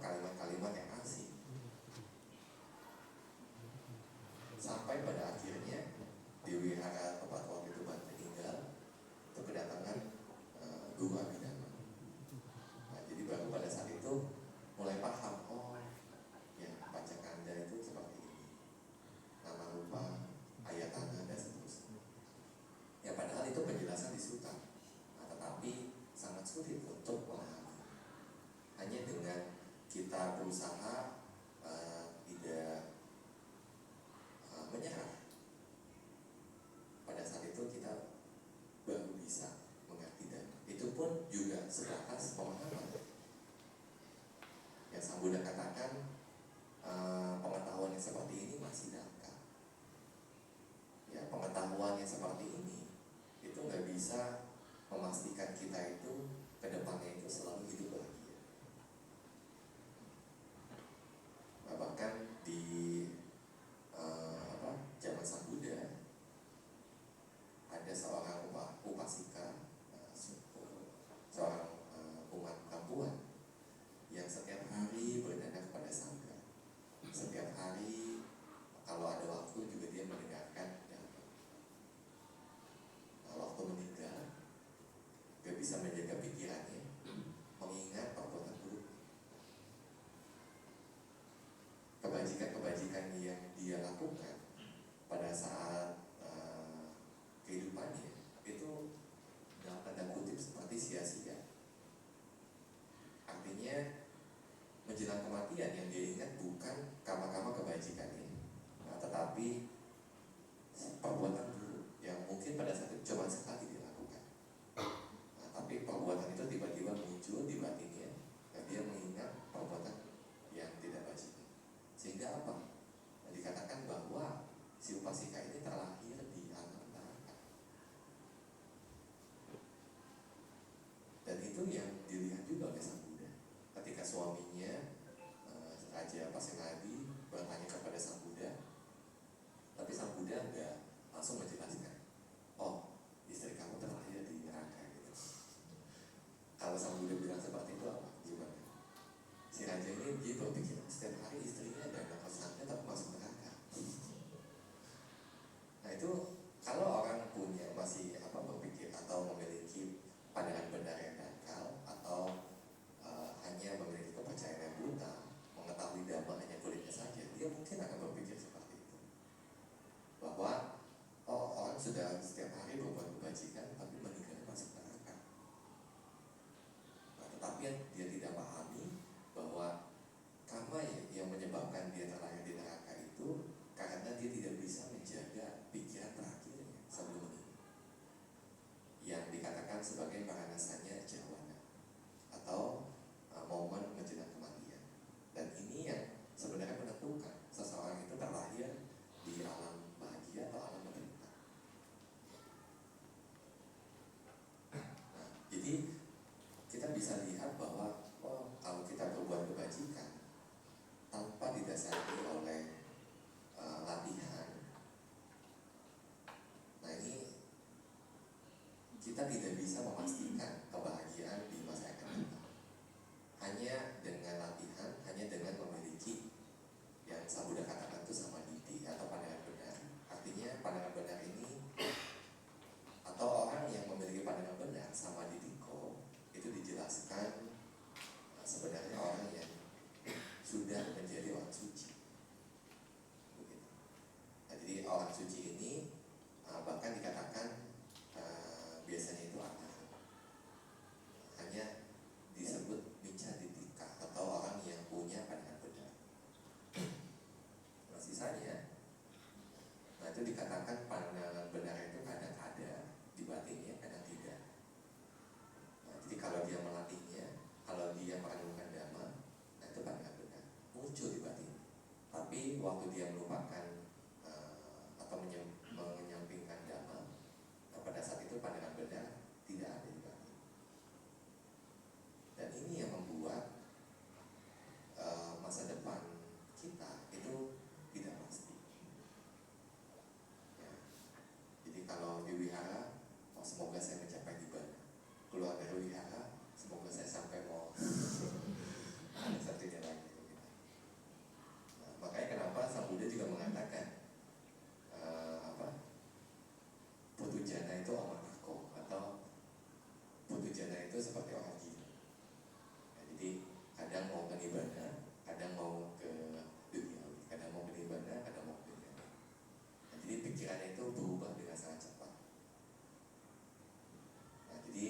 Speaker 1: kalimat-kalimat yang asing. Sampai pada akhirnya di wihara tempat waktu itu Bante tinggal, itu kedatangan guru Abhidhamma. Nah, jadi baru pada saat itu mulai paham, ya pancakanda itu seperti ini, nama rupa, ayatana, dan seterusnya. Ya padahal itu penjelasan di sutta, tetapi sangat sulit untuk memahami. Hanya dengan kita berusaha tidak menyerah, pada saat itu kita baru bisa mengerti, dan itu pun juga sebatas pemahaman. Yang Sang Buddha katakan, pengetahuan yang seperti ini masih dangkal. Ya, pengetahuan yang seperti ini itu nggak bisa memastikan kita itu ke depannya itu selalu hidup bahagia. Nah, bahkan di zaman Sang Buddha ada seorang upasika, seorang umat perempuan yang setiap hari berdana kepada sangga. Setiap hari kalau ada waktu juga dia mendengarkan dhamma. Nah, waktu meninggal gak bisa menjaga pikirannya, mengingat menjelang kematian yang dia ingat bukan karma-karma kebajikan ini, tetapi perbuatan buruk yang mungkin pada saat itu cuma sekali dilakukan. Tapi perbuatan itu tiba-tiba muncul di batinnya dan dia mengingat perbuatan yang tidak wajib. Sehingga apa? Dikatakan bahwa si upasika ini terlahir di alam neraka. Dan itu yang dilihat juga oleh Sang Buddha ketika suaminya Raja Pasenadi bertanya kepada Sang Buddha, tapi Sang Buddha nggak langsung menjelaskan, oh istri kamu terlahir di neraka gitu. Kalau Sang Buddha bilang seperti itu apa? Gimana? Si raja ini dia berpikir setiap hari istrinya ada anak kosannya tapi masuk neraka. Nah itu kalau orang punya masih berpikir atau memiliki pandangan benar yang dangkal atau hanya memiliki kepercayaan yang buta, mengetahui dhamma hanya kulitnya saja, dia mungkin akan berpikir seperti itu, bahwa orang sudah setiap hari berbuat kebajikan tapi meninggalnya masuk neraka. Tetapi dia tidak pahami bahwa karma yang menyebabkan dia terlahir di neraka itu karena dia tidak bisa menjaga pikiran terakhirnya sebelum meninggal, yang dikatakan sebagai paranasanya jawana atau momen menjelang kematian. Dan ini yang sebenarnya menentukan seseorang itu terlahir di alam bahagia atau alam menderita. Jadi kita bisa lihat bahwa kalau kita berbuat kebajikan tanpa didasari oleh latihan, nah ini kita tidak bisa memastikan kebahagiaan di masa yang akan datang. Hanya dengan latihan, hanya dengan memiliki yang Sang Buddha katakan itu samadhi atau pandangan benar. Artinya pandangan benar ini atau orang yang memiliki pandangan benar samadhi itu dijelaskan sebenarnya orang yang sudah menjadi orang suci. Begitu. Nah, jadi orang suci ini bahkan dikatakan biasanya itu hanya disebut micca-dittika atau orang yang punya pandangan benar. Nah, sisanya, nah itu dikatakan pandangan benar itu kadang ada di batinnya, kadang tidak. Nah, jadi kalau dia melatihnya, kalau dia merenungkan dhamma, nah itu pandangan benar muncul di batinnya. Tapi waktu dia melupakan atau menyampingkan dhamma, nah pada saat itu pandangan benar tidak ada di batin. Dan ini yang membuat masa depan kita itu tidak pasti. Ya. Jadi kalau di wihara, semoga saya mencapai nibbana. Keluar dari wihara, semoga saya sampai mau ada satunya lagi. Nah, makanya kenapa Sang Buddha juga mengatakan putu jana itu amarako atau putu jana itu seperti orang gila. Nah, jadi kadang mau ke nibbana, kadang mau ke dunia, kadang mau ke nibbana, kadang mau ke dunia. Nah, jadi pikirannya itu berubah dengan sangat cepat. Nah, jadi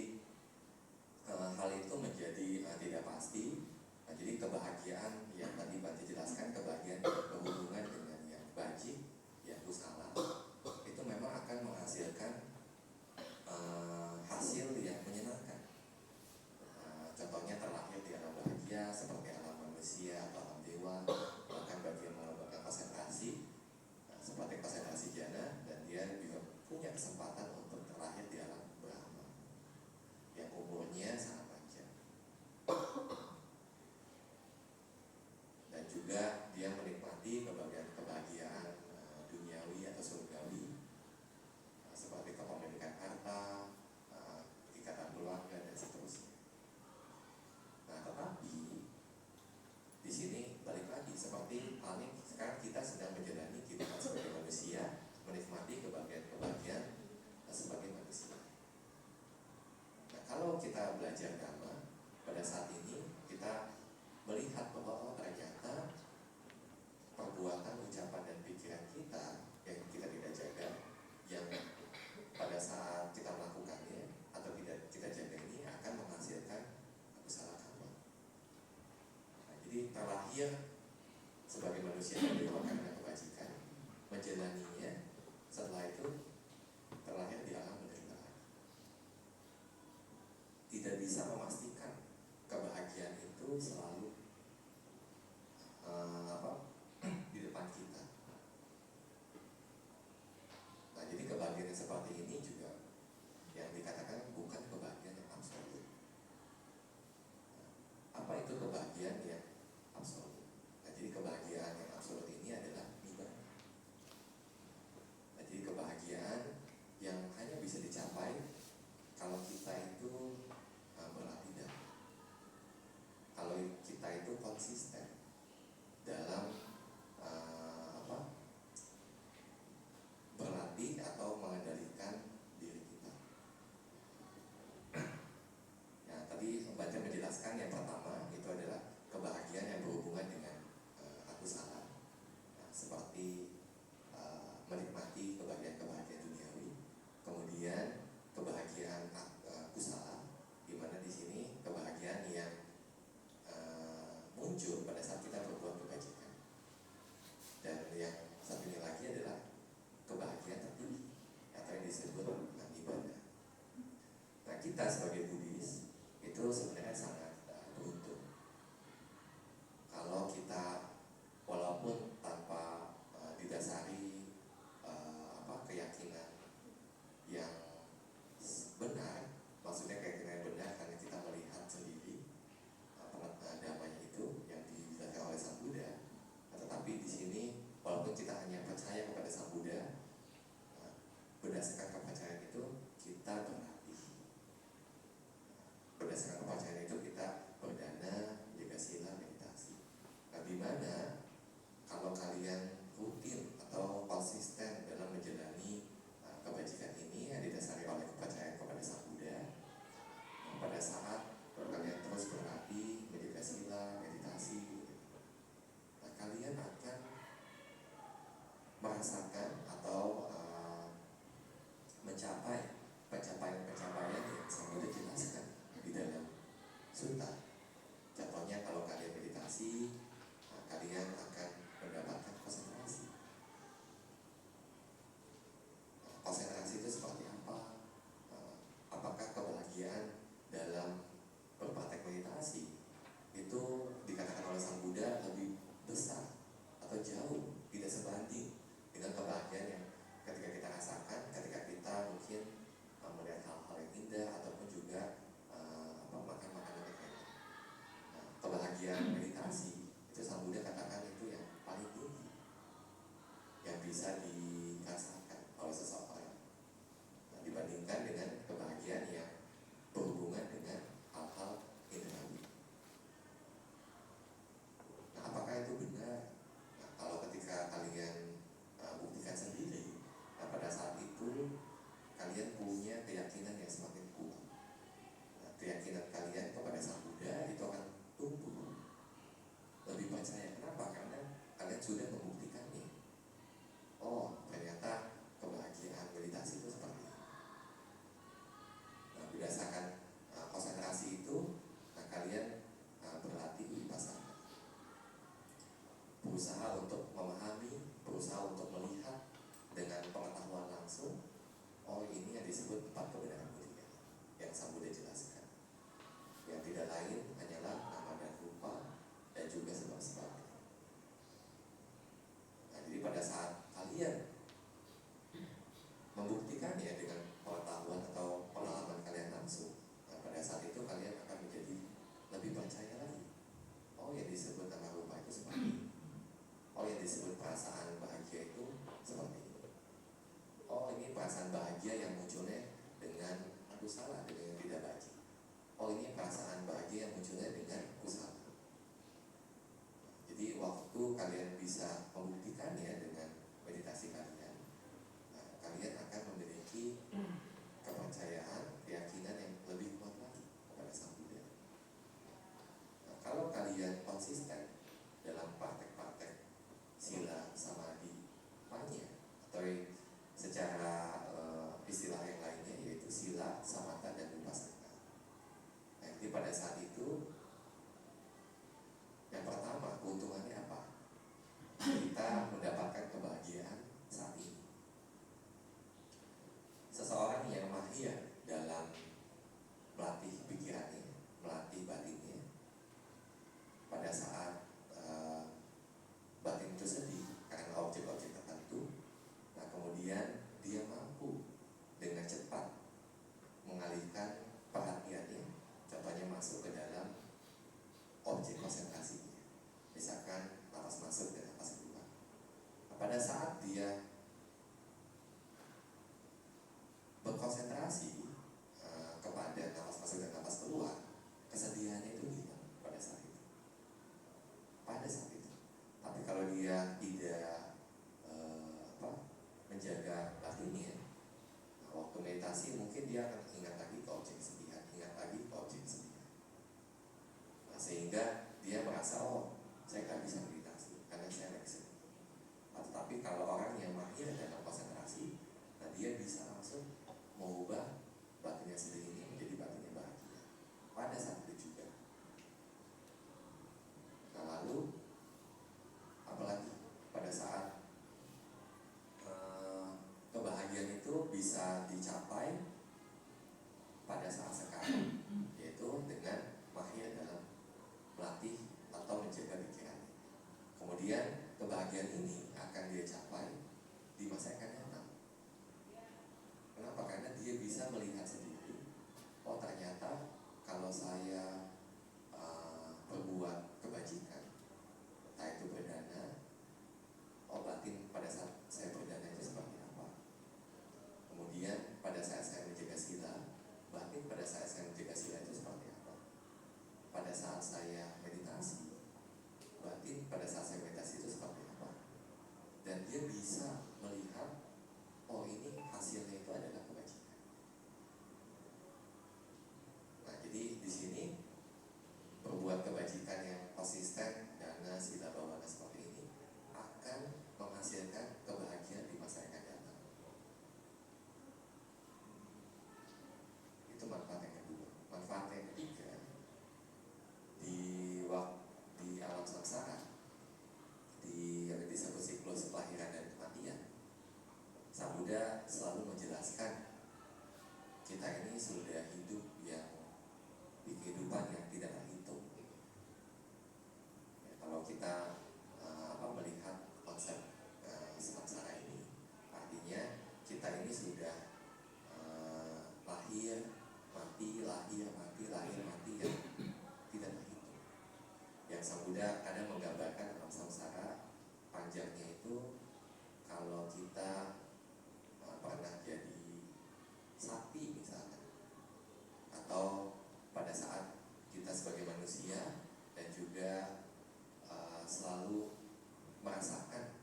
Speaker 1: hal itu menjadi tidak pasti. Nah, jadi kebahagiaan yang tadi Bante jelaskan, kebahagiaan berhubungan dengan yang bajik, yang kusala, itu memang akan menghasilkan hasil yang menyenangkan. Contohnya terlahir di alam bahagia seperti alam manusia atau alam dewa, bahkan bagi yang melakukan konsentrasi seperti konsentrasi jana, dan dia juga punya kesempatan untuk terlahir di alam Brahma yang umurnya sangat panjang. Dan juga dia menikmati kebahagiaan duniawi atau surgawi seperti kepemilikan harta, ikatan keluarga dan seterusnya. Nah, tetapi di sini balik lagi seperti paling sekarang kita sedang menjalani kehidupan sebagai manusia, menikmati kebahagiaan sebagai manusia. Nah, kalau kita belajar dhamma pada saat ini, kita melihat bahwa ternyata lahir sebagai manusia yang dewa karena kebajikan, menjalaninya, setelah itu terlahir di alam penderitaan. Tidak bisa memastikan kebahagiaan itu selalu di depan kita. Nah, jadi kebahagiaan yang seperti ini juga yang dikatakan bukan kebahagiaan yang absolut. Apa itu kebahagiaan yang absolut? Nah, jadi kebahagiaan yang absolut ini adalah ibadah. Nah, jadi kebahagiaan yang hanya bisa dicapai kalau kita itu berlatih dalam, kalau kita itu konsisten dalam berlatih atau mengendalikan diri kita. Nah, tadi membaca menjelaskan yang pertama itu adalah kebahagiaan yang berhubungan dengan aku salah. Nah, seperti menikmati kebahagiaan duniawi. Kemudian kebahagiaan aku salah, di mana di sini kebahagiaan yang muncul pada saat kita berbuat kebajikan. Dan yang satunya lagi adalah kebahagiaan tertinggi atau yang disebut ibadah. Nah, kita sebagai Buddhis itu sebenarnya sangat beruntung kalau kita walaupun tanpa didasari keyakinan yang benar, maksudnya keyakinan yang benar karena kita melihat sendiri damai itu yang dijelaskan oleh Sang Buddha. Tetapi di sini walaupun kita hanya percaya kepada Sang Buddha, berdasarkan kepercayaan itu kita berlatih. Berdasarkan kepercayaan itu kita berdana, jaga sila, meditasi. Nah, di mana kalau kalian rutin atau konsisten dalam menjalani kebajikan ini yang didasari oleh kepercayaan kepada Sang Buddha, pada saat kalian terus berlatih, menjaga sila, meditasi, nah, kalian akan merasakan atau mencapai pencapaian-pencapaian yang Sang Buddha jelaskan di dalam sutta. Contohnya kalau kalian meditasi, kalian akan mendapatkan konsentrasi. Konsentrasi itu seperti apa? Apakah kebahagiaan dalam berpraktek meditasi itu dikatakan oleh Sang Buddha lebih besar atau jauh, tidak sebanding dengan kebahagiaan yang ketika kita rasakan ketika kita mungkin melihat hal-hal yang indah ataupun juga makan makanan yang enak. Nah, kebahagiaan meditasi itu Sang Buddha katakan itu yang paling tinggi yang bisa dirasakan oleh seseorang, nah, dibandingkan dengan kebahagiaan yang berhubungan dengan hal-hal indrawi. Nah, apakah itu benar? Nah, kalau ketika kalian buktikan sendiri, nah, pada saat itu kalian punya keyakinan yang semakin kuat. Nah, keyakinan kalian kepada Sang Buddha itu akan tumbuh, lebih percaya. Kenapa? Karena kalian sudah membuktikannya. Oh, ternyata kebahagiaan meditasi itu seperti ini. Nah, berdasarkan konsentrasi itu, nah, kalian berlatih vipassana, berusaha untuk memahami, berusaha untuk melihat dengan pengetahuan langsung. Oh, ini yang disebut 4 kebenaran mulia yang Sang Buddha jelaskan, yang tidak lain hanyalah nama dan rupa dan juga sebab-sebabnya. Nah, jadi pada saat kalian membuktikannya dengan pengetahuan atau pengalaman kalian langsung, nah, pada saat itu kalian akan menjadi lebih percaya lagi. Oh, yang disebut nama rupa itu seperti ini. Oh, yang disebut perasaan bahagia itu seperti ini. Oh, ini perasaan bahagia yang munculnya dengan aku salah, dengan yang tidak baik. Oh, ini perasaan bahagia yang munculnya dengan usaha. Jadi waktu kalian bisa membuktikannya dengan meditasi kalian, nah, kalian akan memiliki kepercayaan, keyakinan yang lebih kuat lagi kepada Sang Buddha. Nah, kalau kalian konsisten dalam praktek-praktek sila samadhi panya, atau secara istilah yang lainnya yaitu sila, samatha, dan vipassana. Nah, jadi pada saat itu yang pertama keuntungan tidak menjaga batinnya, nah, waktu meditasi mungkin dia akan ingat lagi ke objek kesedihan, ingat lagi ke objek kesedihan. Nah, sehingga dia merasa, oh saya nggak bisa meditasi karena saya lagi sedih. Tetapi kalau orang yang mahir dalam konsentrasi, nah dia bisa langsung mengubah batinnya sedih ini menjadi batinnya bahagia pada saat itu juga. Nah lalu apalagi pada saat kebahagiaan itu bisa dicapai pada saat sekarang, yaitu dengan mahir dalam melatih atau menjaga pikiran. Kemudian kebahagiaan ini akan dia capai di masa yang akan datang. Kenapa? Karena dia bisa melihat sendiri, oh ternyata kalau saya berbuat kebajikan, entah itu berdana, oh batin pada saat saya berdana itu seperti apa. Kemudian pada saat saya menjaga sila, batin pada saat saya menjaga sila itu seperti apa. Pada saat saya meditasi, batin pada saat saya meditasi itu seperti apa. Dan dia bisa melihat, oh ini hasilnya itu adalah kebajikan. Nah jadi di sini berbuat kebajikan yang konsisten, dana, sila, bawana seperti ini akan menghasilkan kebahagiaan di masa yang akan datang. Itu manfaat yang kedua. Manfaat yang ketiga, di alam samsara, yang disebut siklus kelahiran dan kematian, Sang Buddha selalu menjelaskan kita ini sudah hidup yang di kehidupan yang tidak terhitung. Ya, kalau kita melihat konsep samsara ini, artinya kita ini sudah lahir, mati, lahir, mati, lahir, mati yang tidak terhitung. Yang Sang Buddha kadang menggambarkan alam samsara panjangnya itu, kalau kita pernah jadi sapi misalkan, atau pada saat kita sebagai manusia dan juga selalu merasakan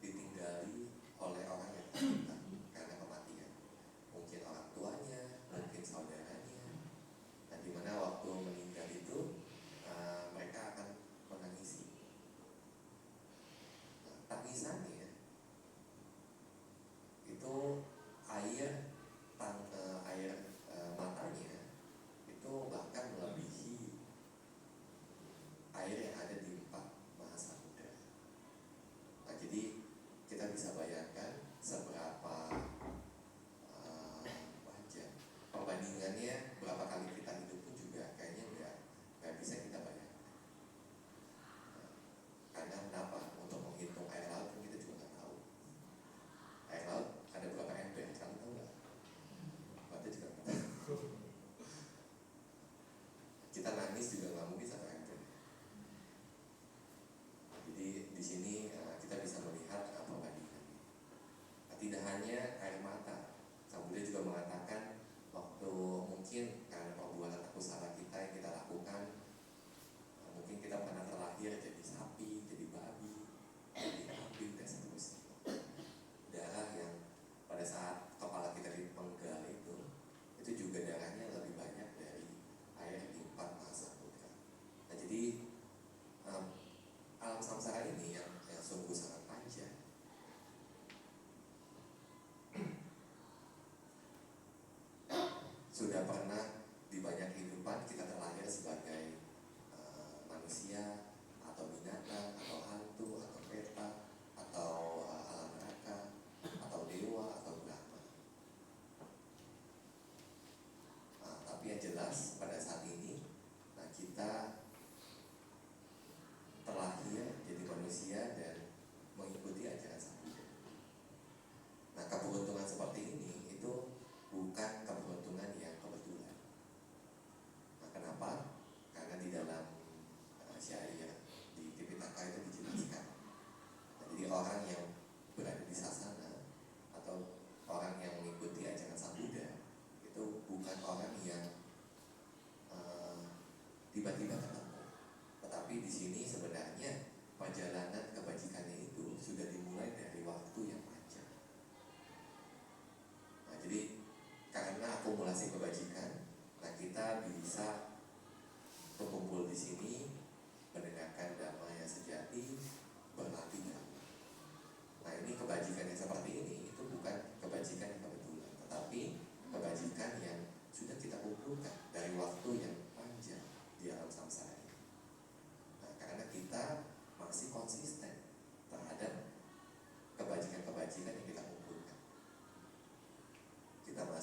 Speaker 1: ditinggali oleh orang yang tercinta karena kematian, mungkin orang tuanya, mungkin saudaranya. Nah dimana waktu meninggal itu mereka akan menangisi. Nah, tangisannya itu air matanya itu bahkan melebihi air yang ada di empat mahasamudra. Nah jadi kita bisa bayangkan seberapa panjang perbandingannya, berapa kali kita hidup pun juga kayaknya nggak bisa kita bayangkan. Karena kenapa? Untuk menghitung air laut pun kita juga nggak tahu. Air laut ada berapa ember? Kamu tahu nggak? Berarti juga nggak tahu. Kita nangis juga nggak mungkin satu ember. Jadi di sini kita bisa melihat perbandingannya. Nah, tidak hanya air mata, Sang Buddha juga mengatakan waktu mungkin karena perbuatan akusala kita yang kita lakukan, mungkin kita pernah terlahir jadi sapi, jadi babi, jadi kambing dan seterusnya. Darah yang pada saat kepala kita dipenggal itu juga darahnya lebih banyak dari air di empat mahasamudra. Nah jadi alam samsara ini yang sungguh sangat panjang. Sudah pernah di banyak kehidupan kita terlahir sebagai manusia atau binatang atau hantu atau peta atau alam neraka atau dewa atau brahma. Tapi yang jelas pada saat ini, nah kita terlahir jadi manusia dan mengikuti ajaran Sang Buddha. Nah keberuntungan seperti ini itu bukan keberuntungan yang kebetulan.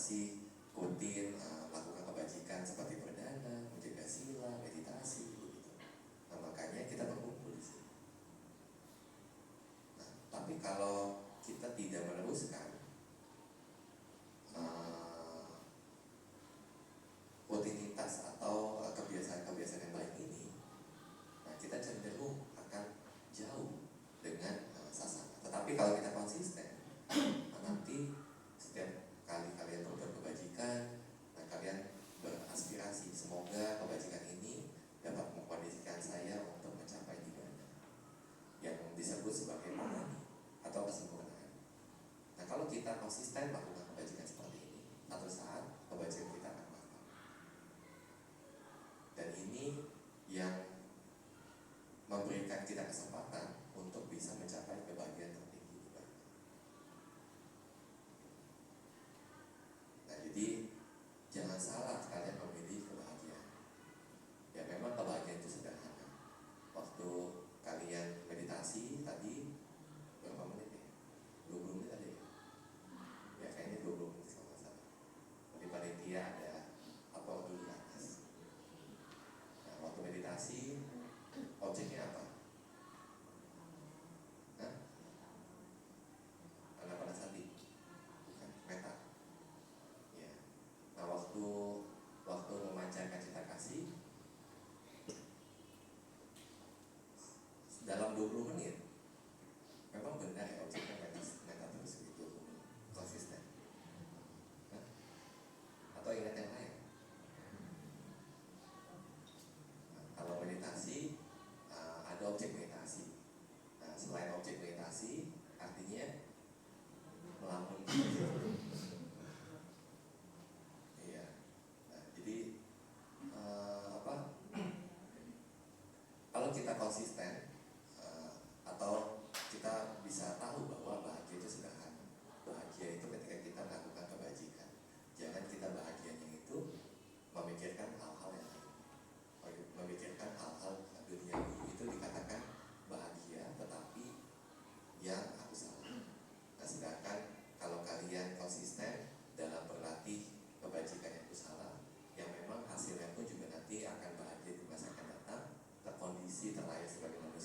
Speaker 1: masih rutin melakukan kebajikan seperti berdana, menjaga sila, meditasi begitu. Nah, makanya kita berkumpul di sini. Nah, tapi kalau kita tidak meneruskan rutinitas atau kebiasaan-kebiasaan yang baik ini, nah kita cenderung akan jauh dengan sasana. Tetapi kalau kita konsisten, nanti setiap kali kalian berbuat kebajikan, nah kalian beraspirasi semoga kebajikan ini dapat mengkondisikan saya untuk mencapai ibadah yang disebut sebagai mahani atau kesempurnaan. Nah kalau kita konsisten melakukan kebajikan seperti ini, satu saat kebajikan kita akan matang. Dan ini yang memberikan kita kesempatan untuk bisa mencapai kebahagiaan tertinggi di badan. Nah jadi jangan salah kalian memilih kebahagiaan. Ya memang kebahagiaan itu sederhana. Waktu kalian meditasi tadi berapa menit ya? 20 menit tadi ya? Ya kayaknya 20 menit kalau nggak salah. Di panitia ada apa dulu di atas. Nah waktu meditasi objeknya apa? Hah? Anapanasati? Bukan, meta. Ya. Nah waktu memancarkan cita kasih dalam 20 menit memang benar ya objeknya meta terus gitu, konsisten. Hah? Atau ingat yang lain? Nah, kalau meditasi ada objek meditasi. Nah selain objek meditasi artinya melamun. Iya. Nah jadi kalau kita konsisten atau kita bisa tahu bahwa bahagia itu sederhana. Bahagia itu ketika kita melakukan kebajikan. Jangan kita bahagianya itu memikirkan hal-hal yang lain, memikirkan hal-hal duniawi. Itu dikatakan bahagia tetapi yang aku salah. Nah sedangkan kalau kalian konsisten dalam berlatih kebajikan yang salah, yang memang hasilnya pun juga nanti akan bahagia di masa akan datang, terkondisi terlahir sebagai manusia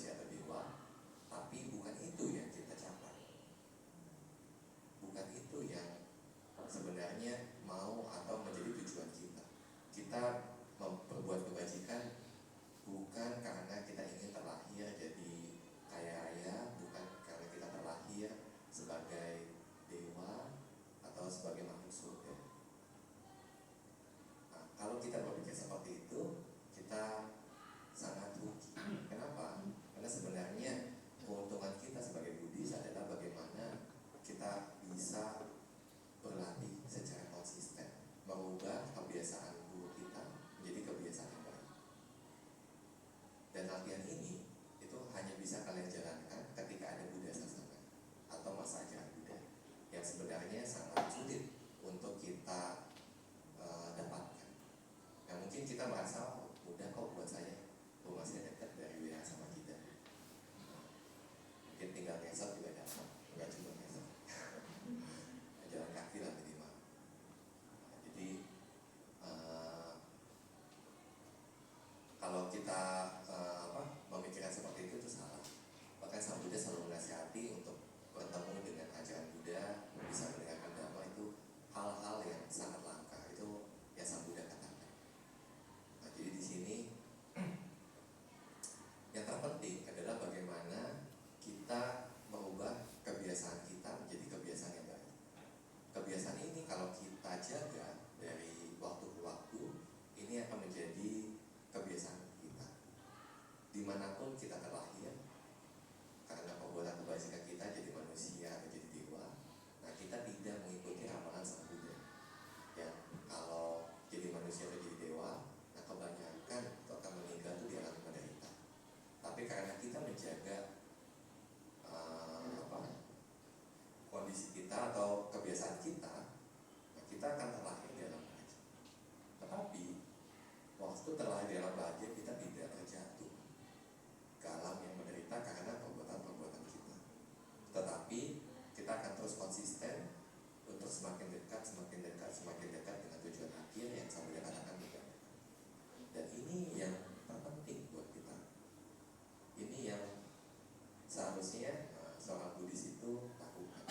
Speaker 1: seharusnya seorang Buddhis itu lakukan.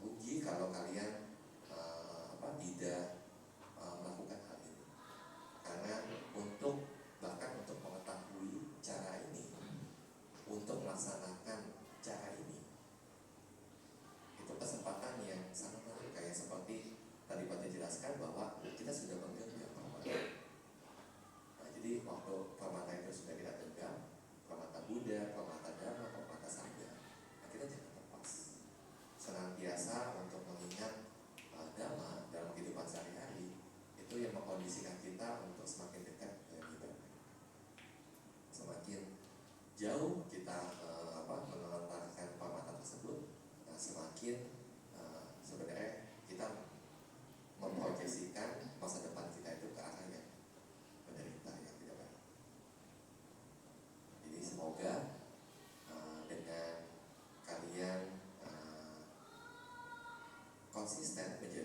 Speaker 1: Rugi kalau kalian tidak melakukan hal ini, karena bahkan untuk mengetahui cara ini, untuk melaksanakan cara ini, itu kesempatan yang sangat menarik. Kayak seperti tadi Pak jelaskan bahwa kita sudah menggenggam permata. Jadi waktu permata itu sudah kita genggam, permata Buddha, permata Dharma, permata Sangha, kita jangan lepas. Senantiasa untuk mengingat Dhamma dalam kehidupan sehari-hari, itu yang mengkondisikan kita untuk semakin dekat dengan ibadah. Semakin jauh kita mengelentarkan permata tersebut, semakin sebenarnya kita memproyeksikan masa depan kita itu ke arah yang menderita, yang tidak baik. Jadi semoga dengan kalian konsisten menjadi